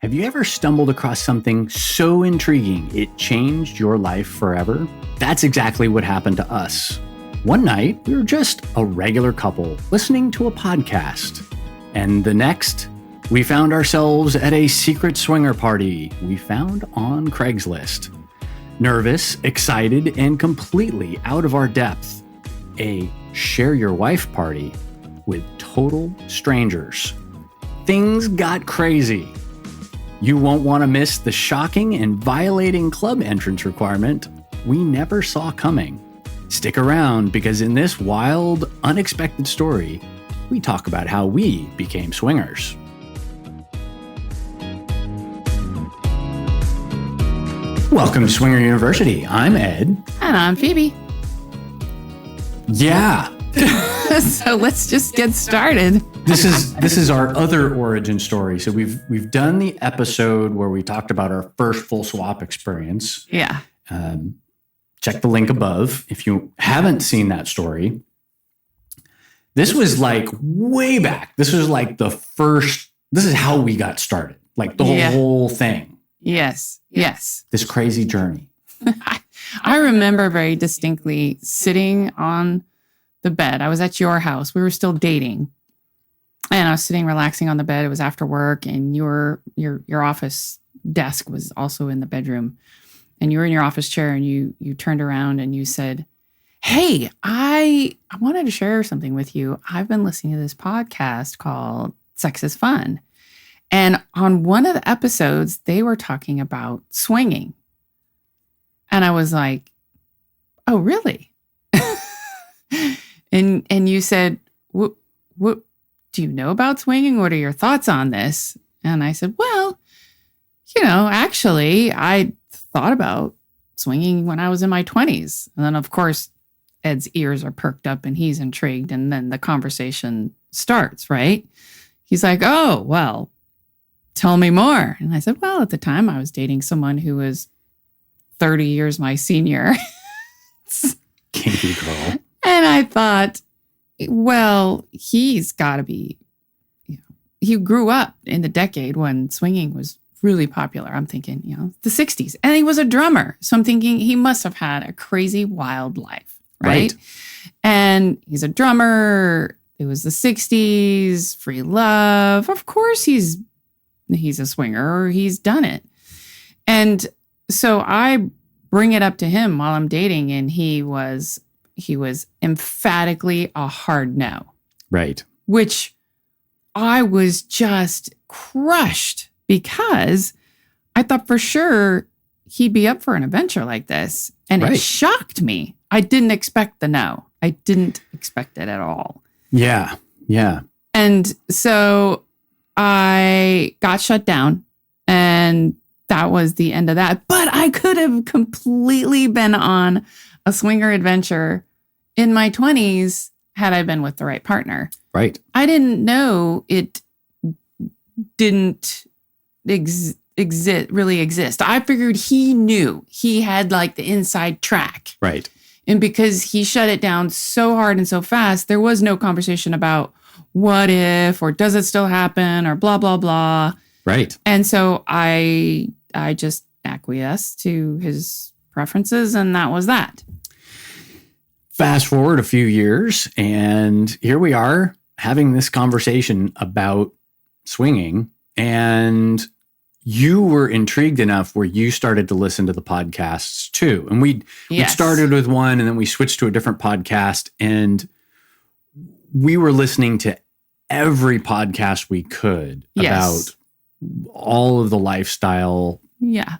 Have you ever stumbled across something so intriguing it changed your life forever? That's exactly what happened to us. One night, we were just a regular couple listening to a podcast. And the next, we found ourselves at a secret swinger party we found on Craigslist. Nervous, excited, and completely out of our depth. A share your wife party with total strangers. Things got crazy. You won't want to miss the shocking and violating club entrance requirement we never saw coming. Stick around because in this wild, unexpected story, we talk about how we became swingers. Welcome to Swinger University. I'm Ed. And I'm Phoebe. Yeah. So let's just get started. This is our other origin story. So we've done the episode where we talked about our first full swap experience. Yeah. Check the link above if you haven't seen that story. This was like way back. This was like this is how we got started. Like the whole thing. Yes. This crazy journey. I remember very distinctly sitting on the bed. I was at your house. We were still dating. And I was sitting relaxing on the bed. It was after work, and your office desk was also in the bedroom. And you were in your office chair, and you turned around and you said, "Hey, I wanted to share something with you. I've been listening to this podcast called Sex is Fun. And on one of the episodes, they were talking about swinging." And I was like, "Oh, really?" and you said, "What do you know about swinging? What are your thoughts on this?" And I said, "Well, actually, I thought about swinging when I was in my 20s. And then, of course, Ed's ears are perked up and he's intrigued. And then the conversation starts, right? He's like, "Oh, well, tell me more." And I said, "Well, at the time I was dating someone who was 30 years my senior." Kinky girl. And I thought, well, he's got to be, he grew up in the decade when swinging was really popular. I'm thinking, the 60s. And he was a drummer. So I'm thinking he must have had a crazy, wild life, right? And he's a drummer. It was the 60s, free love. Of course he's a swinger, or he's done it. And so I bring it up to him while I'm dating, and he was emphatically a hard no. Right. Which I was just crushed, because I thought for sure he'd be up for an adventure like this. And It shocked me. I didn't expect the no. I didn't expect it at all. Yeah. And so I got shut down, and that was the end of that. But I could have completely been on a swinger adventure in my 20s had I been with the right partner. Right. I didn't know it didn't really exist. I figured he knew. He had like the inside track. Right. And because he shut it down so hard and so fast, there was no conversation about what if, or does it still happen, or blah, blah, blah. Right. And so I just acquiesced to his preferences, and that was that. Fast forward a few years, and here we are having this conversation about swinging, and you were intrigued enough where you started to listen to the podcasts too. And we started with one, and then we switched to a different podcast, and we were listening to every podcast we could about all of the lifestyle. Yeah.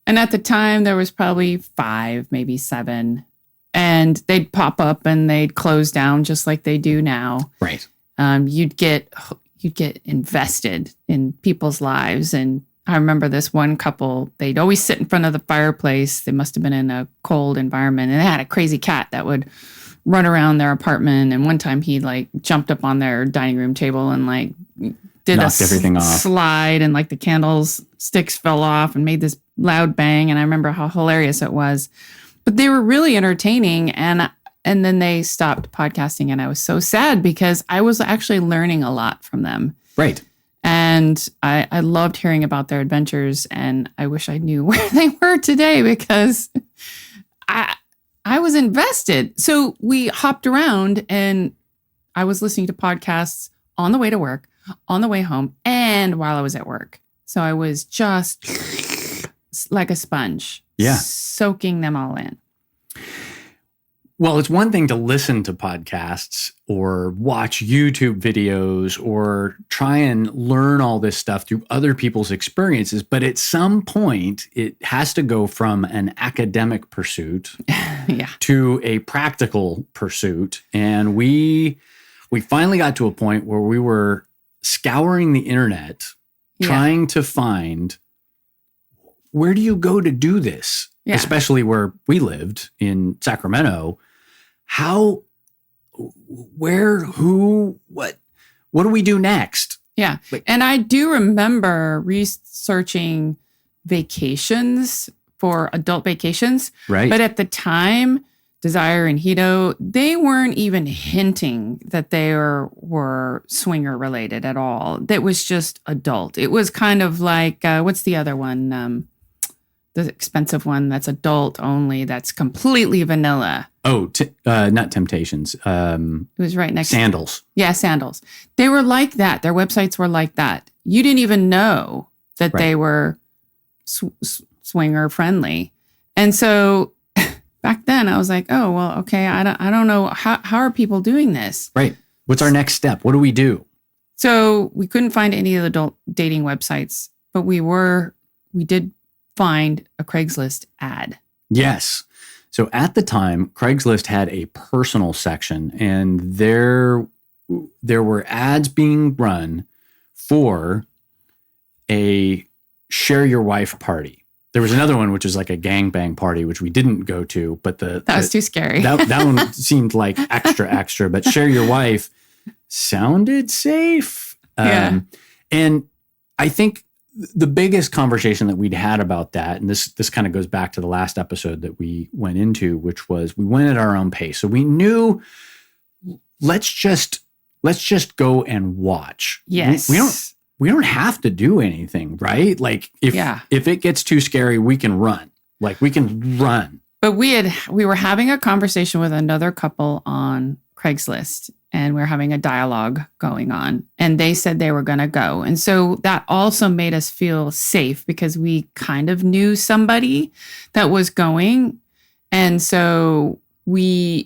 And at the time there was probably 5, maybe 7, and they'd pop up and they'd close down just like they do now. Right. You'd get invested in people's lives. And I remember this one couple, they'd always sit in front of the fireplace. They must have been in a cold environment, and they had a crazy cat that would run around their apartment. And one time he jumped up on their dining room table and did knocked everything off, slide, and the candles sticks fell off and made this loud bang. And I remember how hilarious it was. But they were really entertaining, and then they stopped podcasting, and I was so sad because I was actually learning a lot from them. Right. And I loved hearing about their adventures, and I wish I knew where they were today because I was invested. So we hopped around, and I was listening to podcasts on the way to work, on the way home, and while I was at work. So I was just like a sponge, soaking them all in. Well, it's one thing to listen to podcasts or watch YouTube videos or try and learn all this stuff through other people's experiences. But at some point, it has to go from an academic pursuit to a practical pursuit. And we finally got to a point where we were scouring the internet, trying to find, where do you go to do this? Yeah. Especially where we lived in Sacramento. How, where, who, what do we do next? Yeah. And I do remember researching vacations for adult vacations. Right. But at the time, Desire and Hito, they weren't even hinting that they were swinger related at all. That was just adult. It was kind of like, what's the other one? The expensive one that's adult only, that's completely vanilla. Oh, not Temptations. It was right next Sandals. Yeah, Sandals. They were like that. Their websites were like that. You didn't even know that they were swinger friendly. And so back then I was like, oh, well, okay, I don't know. How are people doing this? Right. What's our next step? What do we do? So we couldn't find any of the adult dating websites, but we did find a Craigslist ad. Yes. So at the time, Craigslist had a personal section, and there were ads being run for a share your wife party. There was another one, which was like a gangbang party, which we didn't go to, but that was too scary. That one seemed like extra, but share your wife sounded safe. Yeah. And I think the biggest conversation that we'd had about that, and this kind of goes back to the last episode that we went into, which was we went at our own pace. So we knew, let's just go and watch. Yes. We don't have to do anything, right? Like if it gets too scary, we can run. Like we can run. But we were having a conversation with another couple on Craigslist, and we were having a dialogue going on, and they said they were going to go. And so that also made us feel safe because we kind of knew somebody that was going. And so I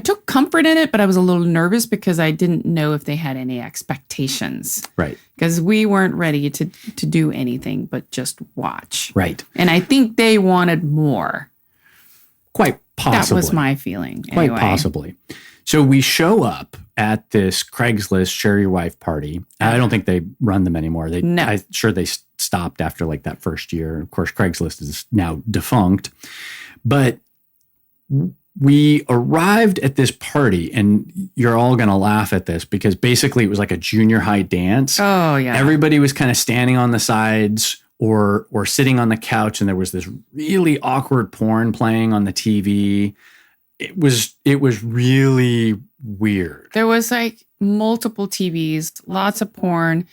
took comfort in it, but I was a little nervous because I didn't know if they had any expectations. Right. Because we weren't ready to do anything but just watch. Right. And I think they wanted more. Quite possibly. That was my feeling. Quite possibly. So we show up at this Craigslist share your wife party. I don't think they run them anymore. I'm sure they stopped after like that first year. Of course, Craigslist is now defunct. But we arrived at this party, and you're all going to laugh at this because basically it was like a junior high dance. Oh, yeah. Everybody was kind of standing on the sides or sitting on the couch, and there was this really awkward porn playing on the TV. It was really weird. There was like multiple TVs, lots of porn,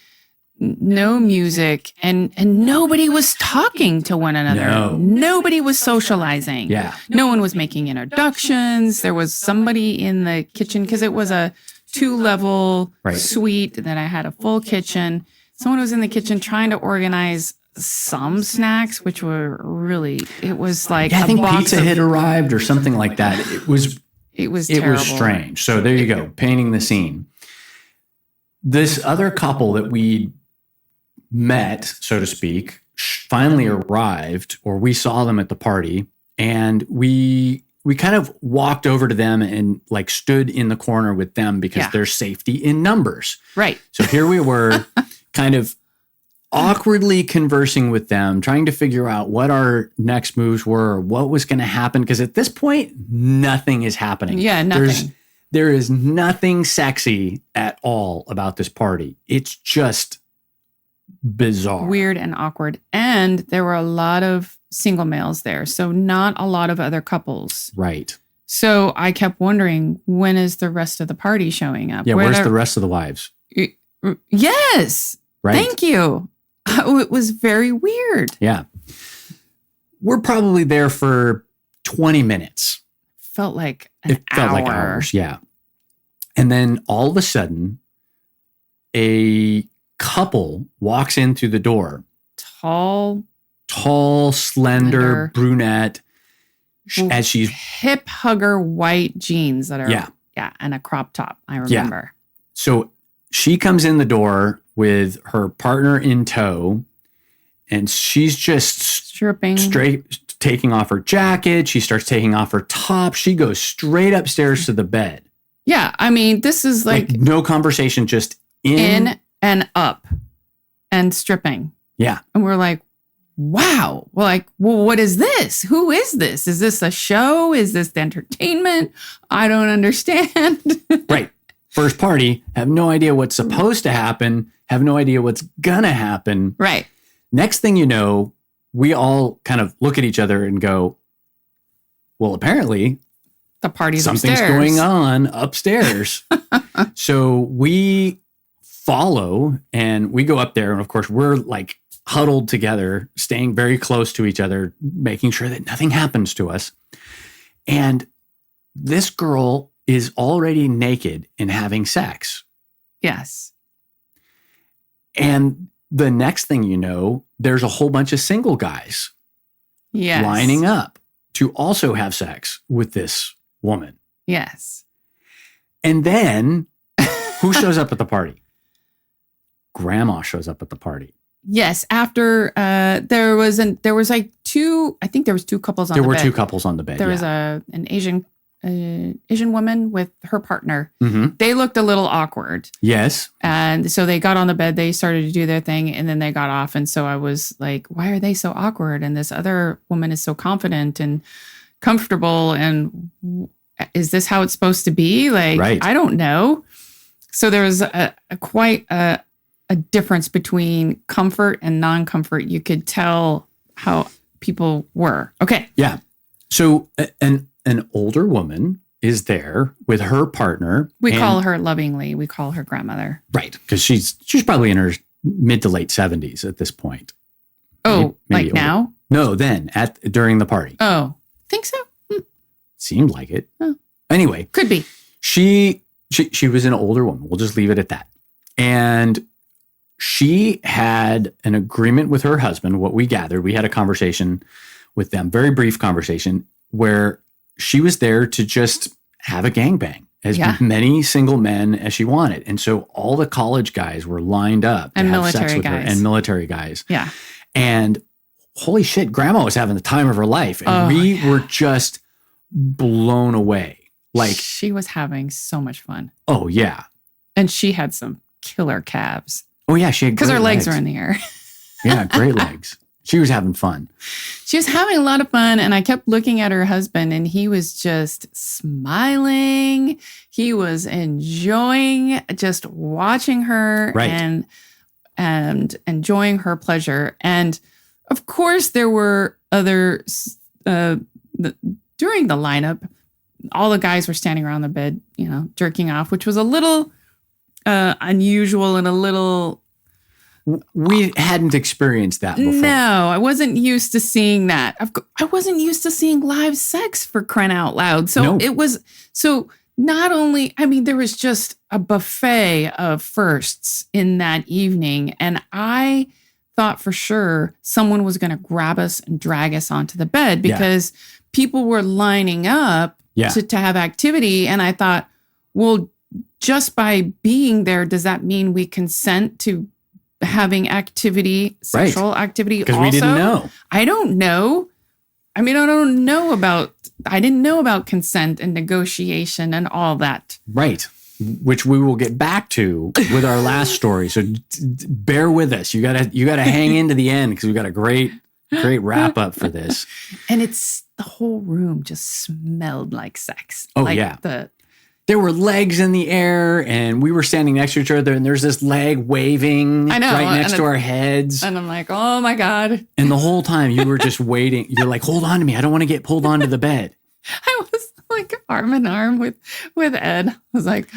no music, and nobody was talking to one another. No. Nobody was socializing. Yeah. No one was making introductions. There was somebody in the kitchen because it was a 2-level suite that I had a full kitchen. Someone was in the kitchen trying to organize some snacks, which were it was like I think pizza had arrived or something like that. It was terrible. Was strange. So there you go, painting the scene. This other couple that we met, so to speak, finally arrived, or we saw them at the party, and we kind of walked over to them and like stood in the corner with them because there's safety in numbers. Right. So here we were kind of awkwardly conversing with them, trying to figure out what our next moves were or what was going to happen. Because at this point, nothing is happening. Yeah, nothing. There is nothing sexy at all about this party. It's just bizarre. Weird and awkward. And there were a lot of single males there. So not a lot of other couples. Right. So I kept wondering, when is the rest of the party showing up? Yeah, where's the rest of the wives? Yes. Right. Thank you. It was very weird. Yeah. We're probably there for 20 minutes. Felt like It felt like hours. Yeah. And then all of a sudden, a couple walks in through the door. Tall, slender, brunette. As she's hip hugger white jeans that are, yeah, and a crop top. I remember. Yeah. So she comes in the door with her partner in tow, and she's just stripping, taking off her jacket. She starts taking off her top. She goes straight upstairs to the bed. Yeah. I mean, this is like no conversation, just in and up and stripping. Yeah. And we're like, wow. We're like, well, what is this? Who is this? Is this a show? Is this the entertainment? I don't understand. Right. First party, have no idea what's supposed to happen, have no idea what's gonna happen. Right. Next thing you know, we all kind of look at each other and go, well, apparently the party's something's upstairs. going on upstairs. So we follow and we go up there. And of course, we're like huddled together, staying very close to each other, making sure that nothing happens to us. And this girl is already naked and having sex. Yes. And the next thing you know, there's a whole bunch of single guys lining up to also have sex with this woman. Yes. And then who shows up at the party? Grandma shows up at the party. Yes. After there was like two, I think there was two couples on the bed. There were two couples on the bed. There was an Asian woman with her partner. Mm-hmm. They looked a little awkward. Yes. And so they got on the bed, they started to do their thing, and then they got off. And so I was like, why are they so awkward? And this other woman is so confident and comfortable. And is this how it's supposed to be? Like, right. I don't know. So there was quite a difference between comfort and non-comfort. You could tell how people were. Okay. Yeah. So an older woman is there with her partner. We call her lovingly, we call her grandmother. Right. Because she's probably in her mid to late 70s at this point. Oh, maybe like now? No, then during the party. Oh, think so? Seemed like it. Oh. Anyway. Could be. She was an older woman. We'll just leave it at that. And she had an agreement with her husband. What we gathered, we had a conversation with them, very brief conversation, where she was there to just have a gangbang, as many single men as she wanted. And so all the college guys were lined up to have sex with her, and military guys. Yeah. And holy shit, grandma was having the time of her life. And we were just blown away. Like, she was having so much fun. Oh, yeah. And she had some killer calves. Oh, yeah. She had because her legs were in the air. Yeah, great legs. She was having fun. She was having a lot of fun. And I kept looking at her husband, and he was just smiling. He was enjoying just watching her and enjoying her pleasure. And of course, there were other, during the lineup, all the guys were standing around the bed, jerking off, which was a little unusual and a little... We hadn't experienced that before. No, I wasn't used to seeing that. I wasn't used to seeing live sex, for crying out loud. So it was, so not only, I mean, there was just a buffet of firsts in that evening. And I thought for sure someone was going to grab us and drag us onto the bed, because people were lining up to have activity. And I thought, well, just by being there, does that mean we consent to having activity, sexual activity also? Because we didn't know. I don't know. I mean, I didn't know about consent and negotiation and all that. Right. Which we will get back to with our last story. So bear with us. You gotta hang into the end, because we've got a great wrap up for this. And the whole room just smelled like sex. Oh, like yeah. There were legs in the air, and we were standing next to each other, and there's this leg waving right next to our heads. And I'm like, oh my God. And the whole time you were just waiting. You're like, hold on to me. I don't want to get pulled onto the bed. I was like arm in arm with Ed. I was like,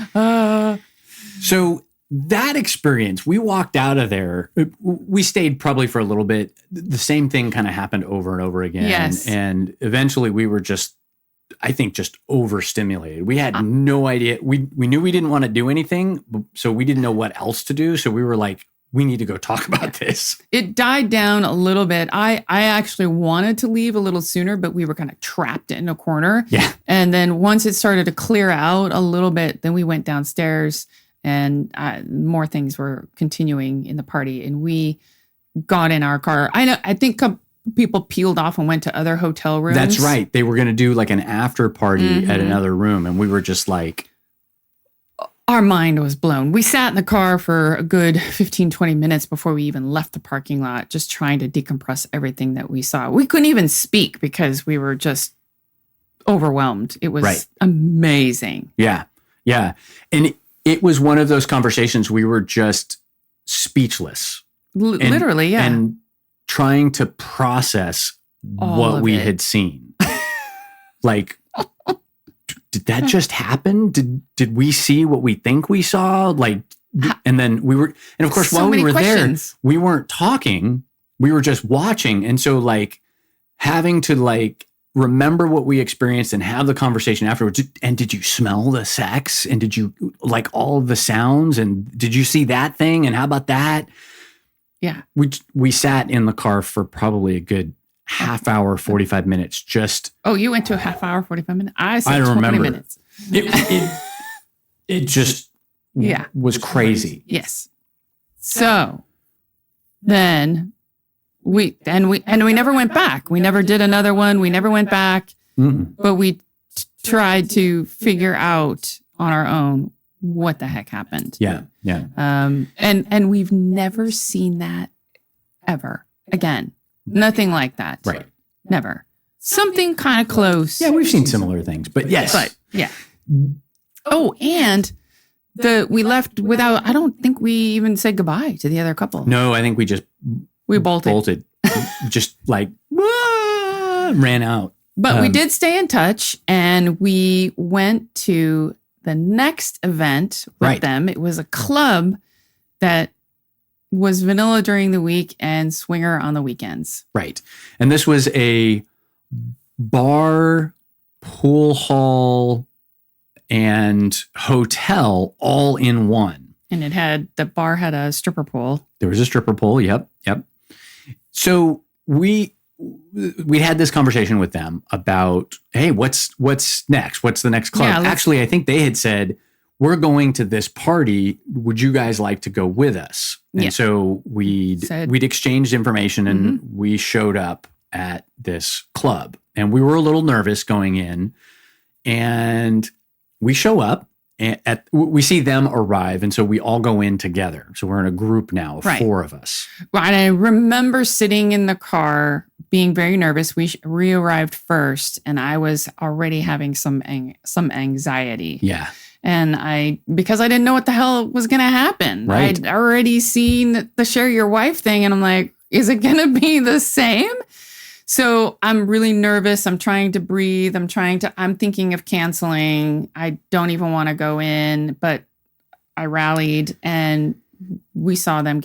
So that experience, we walked out of there. We stayed probably for a little bit. The same thing kind of happened over and over again. Yes. And eventually we were just, I think, just overstimulated. We had no idea. We knew we didn't want to do anything, so we didn't know what else to do. So we were like, we need to go talk about this. It died down a little bit. I actually wanted to leave a little sooner, but we were kind of trapped in a corner. Yeah. And then once it started to clear out a little bit, then we went downstairs and more things were continuing in the party. And we got in our car. I think people peeled off and went to other hotel rooms. That's right. They were going to do like an after party at another room. And we were just like, our mind was blown. We sat in the car for a good 15, 20 minutes before we even left the parking lot, just trying to decompress everything that we saw. We couldn't even speak because we were just overwhelmed. It was amazing. Yeah. Yeah. And it was one of those conversations we were just speechless. Literally, yeah. And trying to process what we had seen. Like, did that just happen? Did we see what we think we saw? Like, and then we were, and of course, while we were there, we weren't talking. We were just watching. And so like having to like remember what we experienced and have the conversation afterwards. And did you smell the sex? And did you like all the sounds? And did you see that thing? And how about that? Yeah. We sat in the car for probably a good half hour, 45 minutes. Just you went to a half hour, 45 minutes. I said I don't 20 remember. minutes. It just was crazy. Yes. So then we never went back. We never did another one. We never went back. But we tried to figure out on our own what the heck happened. Yeah. Yeah. And we've never seen that ever again. Nothing like that. Right. Never. Something kind of close. Yeah, we've seen similar things, but yes. But yeah. Oh, and we left without, I don't think we even said goodbye to the other couple. No, I think we bolted. Just like ran out. But we did stay in touch, and we went to the next event with them. It was a club that was vanilla during the week and swinger on the weekends. Right. And this was a bar, pool hall, and hotel all in one. And the bar had a stripper pole. There was a stripper pole. Yep. So we had this conversation with them about, hey, what's next? What's the next club? Yeah, actually, I think they had said, we're going to this party. Would you guys like to go with us? And so we'd exchanged information, and we showed up at this club, and we were a little nervous going in, and we show up and we see them arrive. And so we all go in together. So we're in a group now of 4 of us. Right. I remember sitting in the car being very nervous. We arrived first, and I was already having some anxiety. Yeah. And because I didn't know what the hell was going to happen. Right. I'd already seen the share your wife thing, and I'm like, is it going to be the same? So I'm really nervous. I'm trying to breathe. I'm thinking of canceling. I don't even want to go in, but I rallied, and we saw them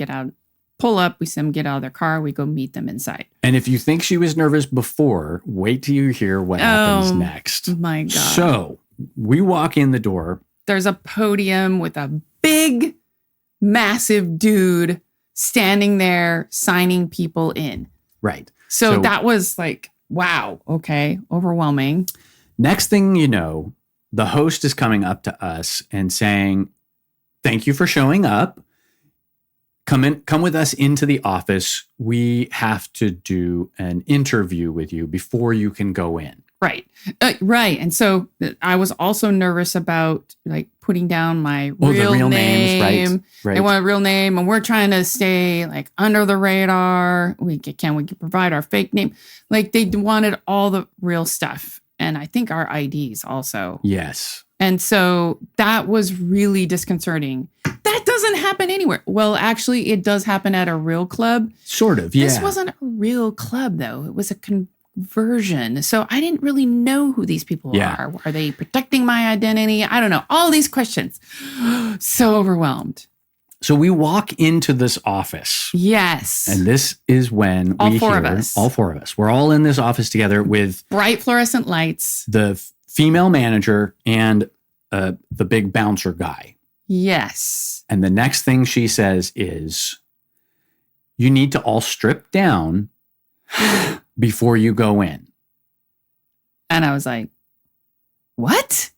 pull up. We see them get out of their car. We go meet them inside. And if you think she was nervous before, wait till you hear what happens next. My God. So we walk in the door. There's a podium with a big, massive dude standing there signing people in. Right. So that was like, wow, okay, overwhelming. Next thing you know, the host is coming up to us and saying, thank you for showing up. Come with us into the office. We have to do an interview with you before you can go in. Right. Right. And so I was also nervous about like putting down my real name. Names, right. They want a real name, and we're trying to stay like under the radar. We can provide our fake name. Like they wanted all the real stuff. And I think our IDs also. Yes. And so that was really disconcerting. That doesn't happen anywhere. Well, actually, it does happen at a real club. Sort of, yeah. This wasn't a real club, though. It was a conversion. So I didn't really know who these people are. Are they protecting my identity? I don't know. All these questions. So overwhelmed. So we walk into this office. Yes. And this is when all four of us. We're all in this office together with bright fluorescent lights. The female manager and the big bouncer guy. Yes. And the next thing she says is, you need to all strip down before you go in. And I was like, what?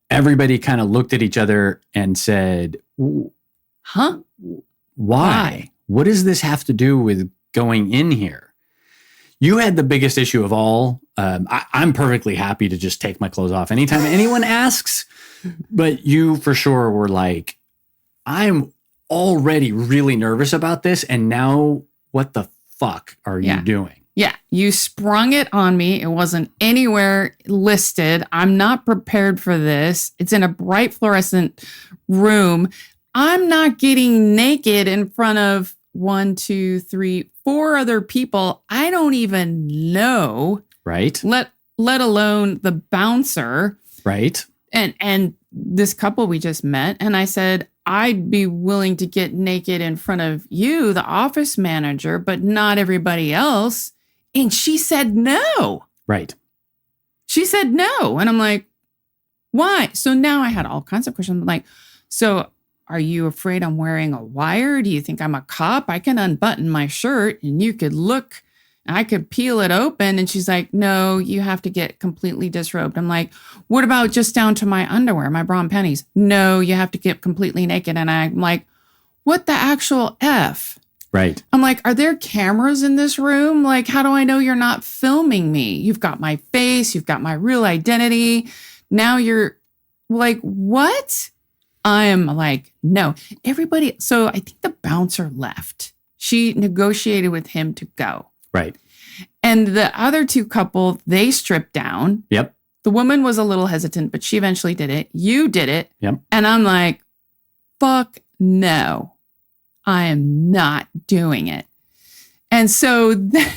Everybody kind of looked at each other and said, huh? Why? What does this have to do with going in here? You had the biggest issue of all. I'm perfectly happy to just take my clothes off anytime anyone asks. But you for sure were like, I'm already really nervous about this. And now what the fuck are you doing? Yeah, you sprung it on me. It wasn't anywhere listed. I'm not prepared for this. It's in a bright fluorescent room. I'm not getting naked in front of 1, 2, 3, 4 other people I don't even know. Right. Let alone the bouncer. Right. And this couple we just met. And I said, I'd be willing to get naked in front of you, the office manager, but not everybody else. And she said no. Right. She said no. And I'm like, why? So now I had all kinds of questions. I'm like, so are you afraid I'm wearing a wire? Do you think I'm a cop? I can unbutton my shirt and you could look, I could peel it open. And she's like, no, you have to get completely disrobed. I'm like, what about just down to my underwear, my bra and panties? No, you have to get completely naked. And I'm like, what the actual F? Right. I'm like, are there cameras in this room? Like, how do I know you're not filming me? You've got my face. You've got my real identity. Now you're like, what? I am like, no. Everybody. So I think the bouncer left. She negotiated with him to go. Right. And the other two couple, they stripped down. Yep. The woman was a little hesitant, but she eventually did it. You did it. Yep. And I'm like, fuck no. I am not doing it. And so the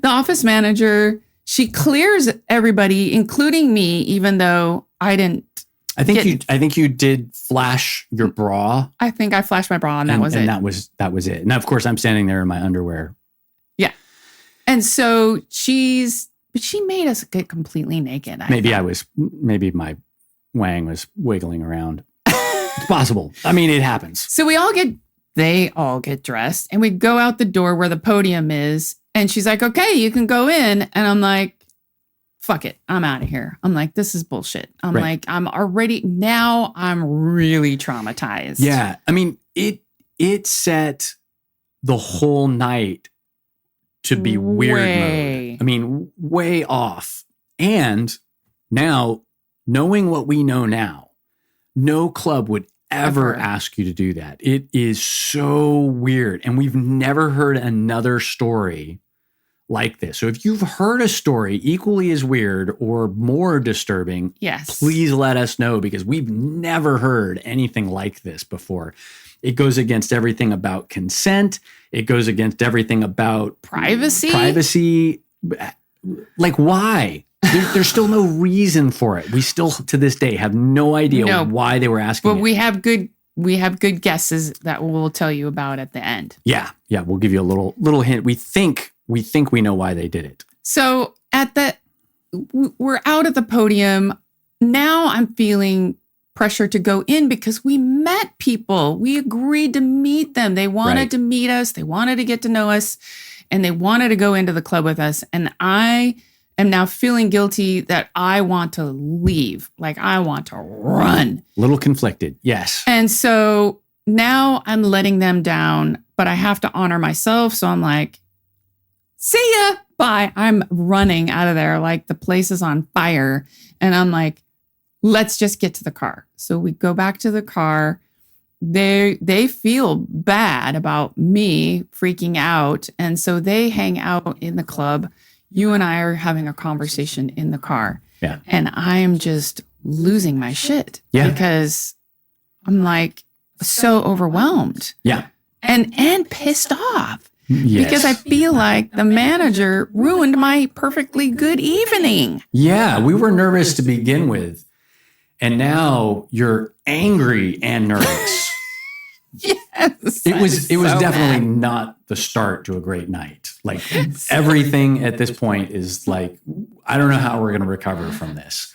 office manager, she clears everybody, including me, even though I didn't. I think you did flash your bra. I think I flashed my bra and that was it. And that was it. And of course I'm standing there in my underwear. Yeah. And so she made us get completely naked. Maybe my wang was wiggling around. It's possible. I mean, it happens. So they all get dressed and we go out the door where the podium is. And she's like, okay, you can go in. And I'm like, fuck it. I'm out of here. I'm like, this is bullshit. I'm like, I'm really traumatized. Yeah. I mean, it set the whole night to be weird mode. I mean, way off. And now, knowing what we know now, no club would ever ask you to do that. It is so weird. And we've never heard another story like this. So if you've heard a story equally as weird or more disturbing, yes, please let us know because we've never heard anything like this before. It goes against everything about consent. It goes against everything about privacy. Like, why? There's still no reason for it. We still, to this day, have no idea why they were asking. But we have good guesses that we'll tell you about at the end. Yeah, we'll give you a little hint. We think we know why they did it. So we're out at the podium. Now I'm feeling pressure to go in because we met people. We agreed to meet them. They wanted to meet us. They wanted to get to know us, and they wanted to go into the club with us. And I am now feeling guilty that I want to leave. Like I want to run. Little conflicted. Yes. And so now I'm letting them down, but I have to honor myself. So I'm like, see ya. Bye. I'm running out of there. Like the place is on fire. And I'm like, let's just get to the car. So we go back to the car. They feel bad about me freaking out. And so they hang out in the club. You and I are having a conversation in the car. Yeah. And I am just losing my shit. Yeah. Because I'm like so overwhelmed. Yeah. And pissed off. Yes. Because I feel like the manager ruined my perfectly good evening. Yeah. We were nervous to begin with. And now you're angry and nervous. Yes. It was so definitely mad. not the start to a great night. Like everything at this point is like, I don't know how we're going to recover from this.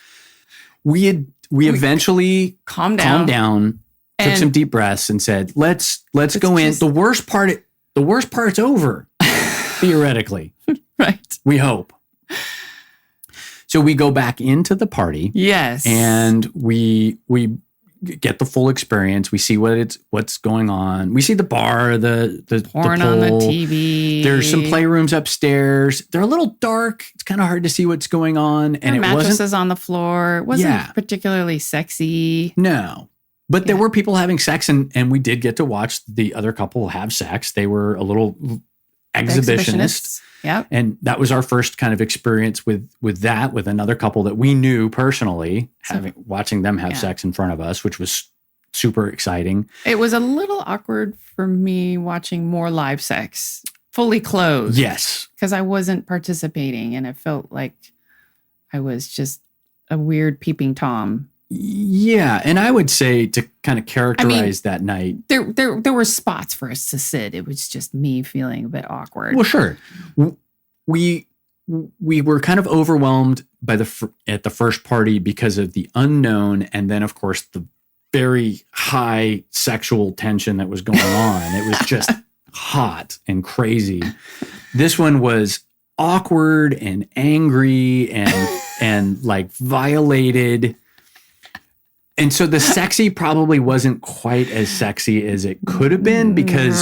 We eventually calmed down, took and some deep breaths and said, let's go in. The worst part's over, theoretically. Right. We hope. So we go back into the party. Yes. And we get the full experience. We see what's going on. We see the bar, the porn the on the pool. TV. There's some playrooms upstairs. They're a little dark. It's kind of hard to see what's going on. And mattresses on the floor. It wasn't Yeah. particularly sexy. No. But there were people having sex, and we did get to watch the other couple have sex. They were a little exhibitionist. Yep. And that was our first kind of experience with another couple that we knew personally, watching them have sex in front of us, which was super exciting. It was a little awkward for me watching more live sex, fully clothed. Yes. Because I wasn't participating and it felt like I was just a weird peeping Tom. Yeah. And I would say to kind of characterize that night. There were spots for us to sit. It was just me feeling a bit awkward. Well, sure. We were kind of overwhelmed by at the first party because of the unknown. And then, of course, the very high sexual tension that was going on. It was just hot and crazy. This one was awkward and angry and like violated. And so the sexy probably wasn't quite as sexy as it could have been because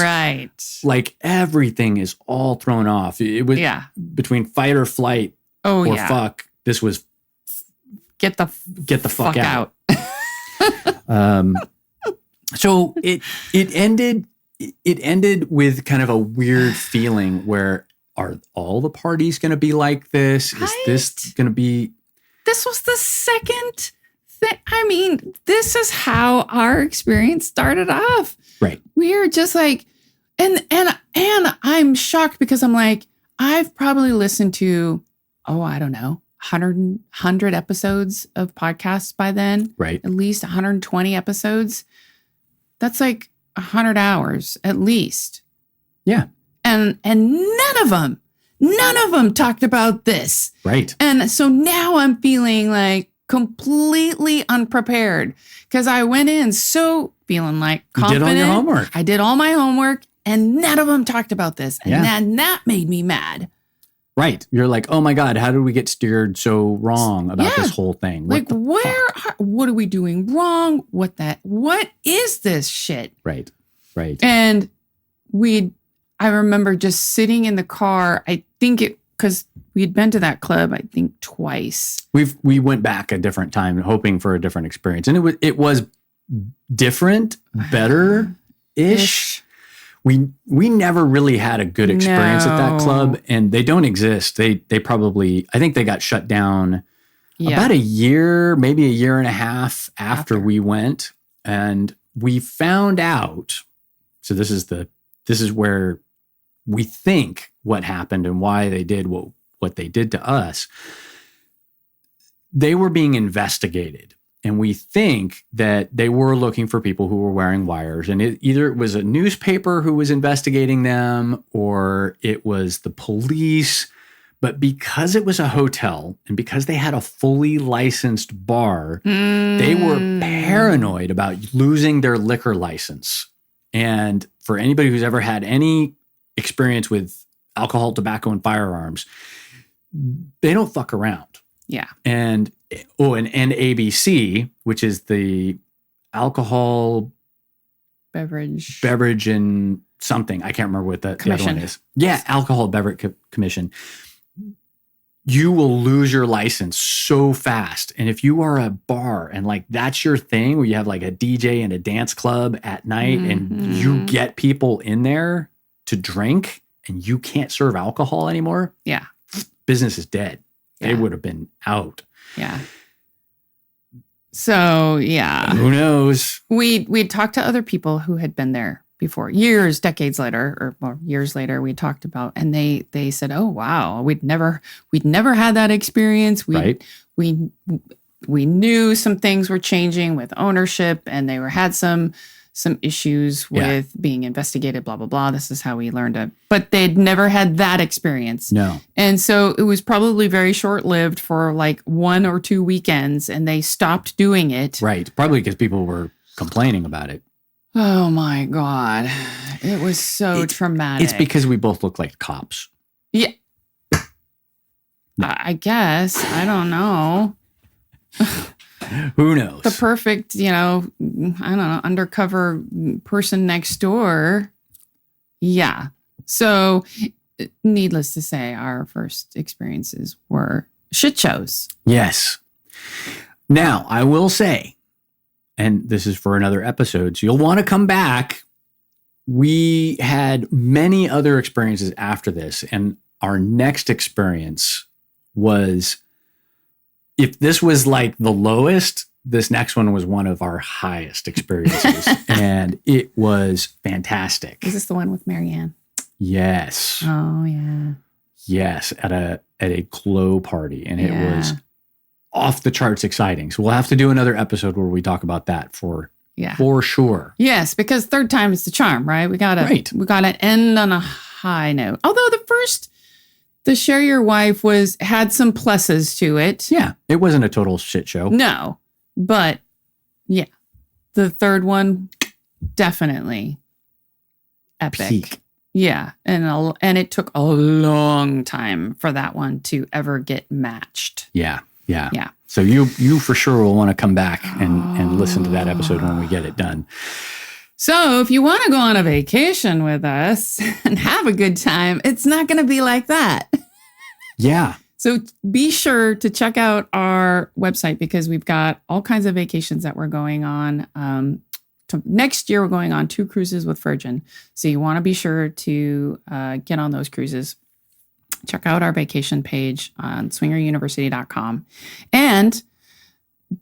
like everything is all thrown off. It was between fight or flight or fuck. This was get the fuck out. So it ended with kind of a weird feeling where are all the parties going to be like this? Is this going to be? This was the second. I mean, this is how our experience started off. Right. We are just like, and I'm shocked because I'm like, I've probably listened to, I don't know, 100 episodes of podcasts by then. Right. At least 120 episodes. That's like 100 hours at least. Yeah. And none of them talked about this. Right. And so now I'm feeling like completely unprepared because I went in so feeling like confident. You did all your homework. I did all my homework and none of them talked about this. And that made me mad. Right. You're like, oh my God, how did we get steered so wrong about this whole thing? What are we doing wrong? What is this shit? Right. And I remember just sitting in the car. I think because we had been to that club, I think twice. We went back a different time hoping for a different experience. And it was different, better-ish. We never really had a good experience at that club, and they don't exist. They probably, I think they got shut down about a year, maybe a year and a half after we went. And we found out, so this is where we think what happened and why they did what they did to us. They were being investigated. And we think that they were looking for people who were wearing wires. And either it was a newspaper who was investigating them or it was the police. But because it was a hotel and because they had a fully licensed bar, they were paranoid about losing their liquor license. And for anybody who's ever had any experience with alcohol, tobacco, and firearms, they don't fuck around. Yeah. And ABC, which is the alcohol beverage and something. I can't remember what the other one is. Yeah, alcohol beverage commission. You will lose your license so fast. And if you are a bar and like that's your thing where you have like a DJ and a dance club at night and you get people in there to drink and you can't serve alcohol anymore. Yeah. Business is dead. Yeah. They would have been out. Yeah. So, yeah. Who knows? We'd talked to other people who had been there before, decades later, or years later, we talked about, and they said, oh, wow, we'd never had that experience. We knew some things were changing with ownership and they had some some issues with being investigated, blah, blah, blah. This is how we learned it. But they'd never had that experience. No. And so it was probably very short-lived for like 1 or 2 weekends, and they stopped doing it. Right. Probably because people were complaining about it. Oh my God. It was so traumatic. It's because we both look like cops. Yeah. I guess. I don't know. Who knows? The perfect, I don't know, undercover person next door. Yeah. So, needless to say, our first experiences were shit shows. Yes. Now, I will say, and this is for another episode, so you'll want to come back. We had many other experiences after this, and our next experience was, if this was like the lowest, this next one was one of our highest experiences. And it was fantastic. Is this the one with Marianne? Yes. Oh, yeah. Yes, at a glow party. And it was off the charts exciting. So we'll have to do another episode where we talk about that for sure. Yes, because third time is the charm, right? We gotta end on a high note. Although the Share Your Wife had some pluses to it. Yeah, it wasn't a total shit show. No, but yeah, the third one, definitely epic. Peak. Yeah, and it took a long time for that one to ever get matched. Yeah. So you for sure will want to come back and listen to that episode when we get it done. So if you want to go on a vacation with us and have a good time, it's not going to be like that. Yeah. So be sure to check out our website, because we've got all kinds of vacations that we're going on. Next year, we're going on 2 cruises with Virgin. So you want to be sure to get on those cruises. Check out our vacation page on swingeruniversity.com. And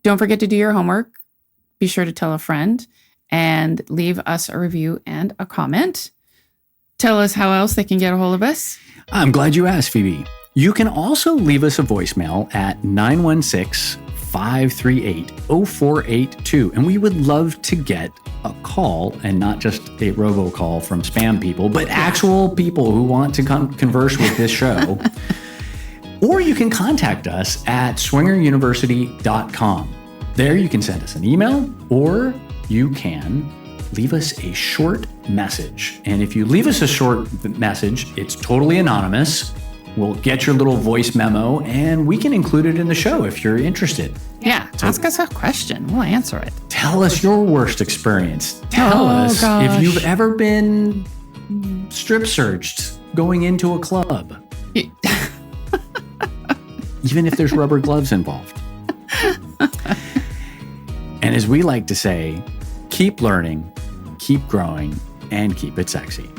don't forget to do your homework. Be sure to tell a friend and leave us a review and a comment. Tell us how else they can get a hold of us. I'm glad you asked, Phoebe. You can also leave us a voicemail at 916-538-0482. And we would love to get a call, and not just a robocall from spam people, but actual people who want to converse with this show. Or you can contact us at swingeruniversity.com. There you can send us an email, or you can leave us a short message. And if you leave us a short message, it's totally anonymous. We'll get your little voice memo, and we can include it in the show if you're interested. Yeah, ask us a question. We'll answer it. Tell us your worst experience. Tell us if you've ever been strip searched going into a club. Even if there's rubber gloves involved. And as we like to say, keep learning, keep growing, and keep it sexy.